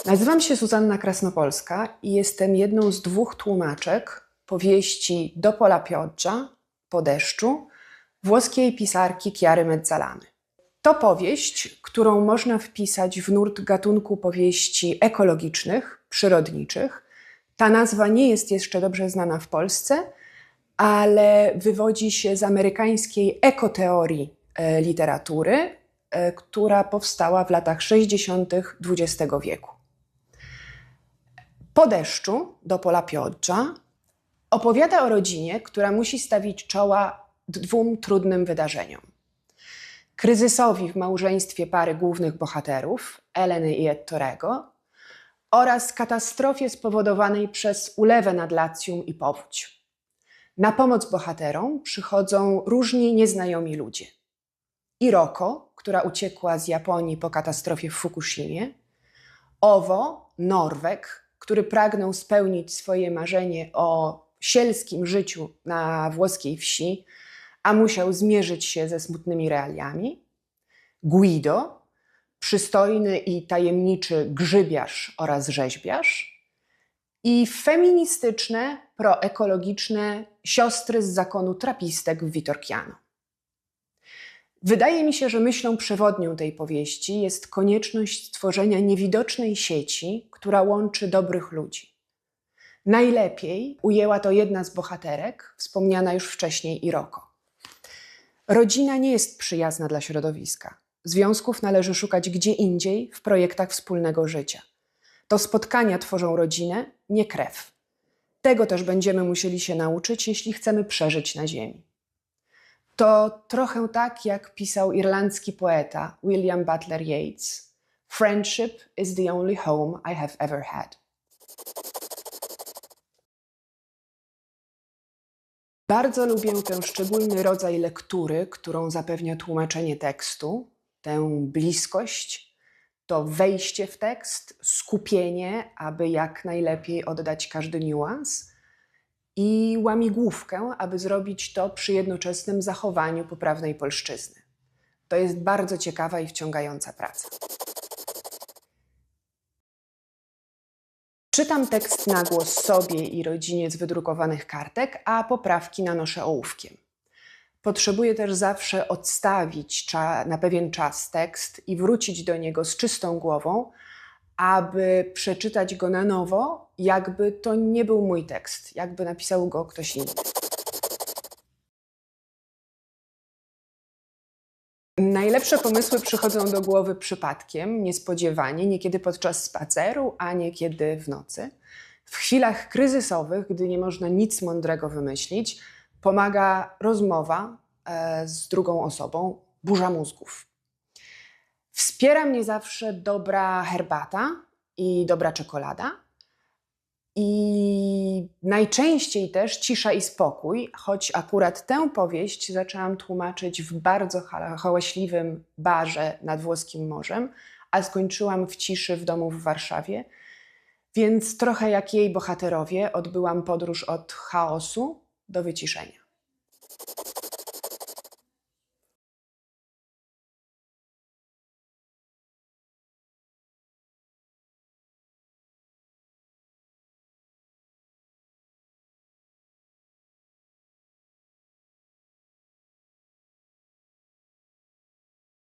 Nazywam się Zuzanna Krasnopolska i jestem jedną z 2 tłumaczek powieści Do pola Pioggia, Po deszczu, włoskiej pisarki Chiary Mezzalamy. To powieść, którą można wpisać w nurt gatunku powieści ekologicznych, przyrodniczych. Ta nazwa nie jest jeszcze dobrze znana w Polsce, ale wywodzi się z amerykańskiej ekoteorii literatury, która powstała w latach 60. XX wieku. Po deszczu, Do pola Pioggia, opowiada o rodzinie, która musi stawić czoła 2 trudnym wydarzeniom. Kryzysowi w małżeństwie pary głównych bohaterów, Eleny i Ettorego, oraz katastrofie spowodowanej przez ulewę nad Lacjum i powódź. Na pomoc bohaterom przychodzą różni nieznajomi ludzie. Iroko, która uciekła z Japonii po katastrofie w Fukushimie, Owo, Norweg, który pragnął spełnić swoje marzenie o sielskim życiu na włoskiej wsi, a musiał zmierzyć się ze smutnymi realiami, Guido, przystojny i tajemniczy grzybiarz oraz rzeźbiarz i feministyczne, proekologiczne siostry z zakonu trapistek w Vitorchiano. Wydaje mi się, że myślą przewodnią tej powieści jest konieczność stworzenia niewidocznej sieci, która łączy dobrych ludzi. Najlepiej ujęła to jedna z bohaterek, wspomniana już wcześniej Iroko. Rodzina nie jest przyjazna dla środowiska. Związków należy szukać gdzie indziej, w projektach wspólnego życia. To spotkania tworzą rodzinę, nie krew. Tego też będziemy musieli się nauczyć, jeśli chcemy przeżyć na ziemi. To trochę tak, jak pisał irlandzki poeta William Butler Yeats: "Friendship is the only home I have ever had". Bardzo lubię ten szczególny rodzaj lektury, którą zapewnia tłumaczenie tekstu, tę bliskość, to wejście w tekst, skupienie, aby jak najlepiej oddać każdy niuans, i łamigłówkę, aby zrobić to przy jednoczesnym zachowaniu poprawnej polszczyzny. To jest bardzo ciekawa i wciągająca praca. Czytam tekst na głos sobie i rodzinie z wydrukowanych kartek, a poprawki nanoszę ołówkiem. Potrzebuję też zawsze odstawić na pewien czas tekst i wrócić do niego z czystą głową, aby przeczytać go na nowo, jakby to nie był mój tekst, jakby napisał go ktoś inny. Najlepsze pomysły przychodzą do głowy przypadkiem, niespodziewanie, niekiedy podczas spaceru, a niekiedy w nocy. W chwilach kryzysowych, gdy nie można nic mądrego wymyślić, pomaga rozmowa z drugą osobą, burza mózgów. Wspiera mnie zawsze dobra herbata i dobra czekolada. I najczęściej też cisza i spokój, choć akurat tę powieść zaczęłam tłumaczyć w bardzo hałaśliwym barze nad włoskim morzem, a skończyłam w ciszy w domu w Warszawie, więc trochę jak jej bohaterowie odbyłam podróż od chaosu do wyciszenia.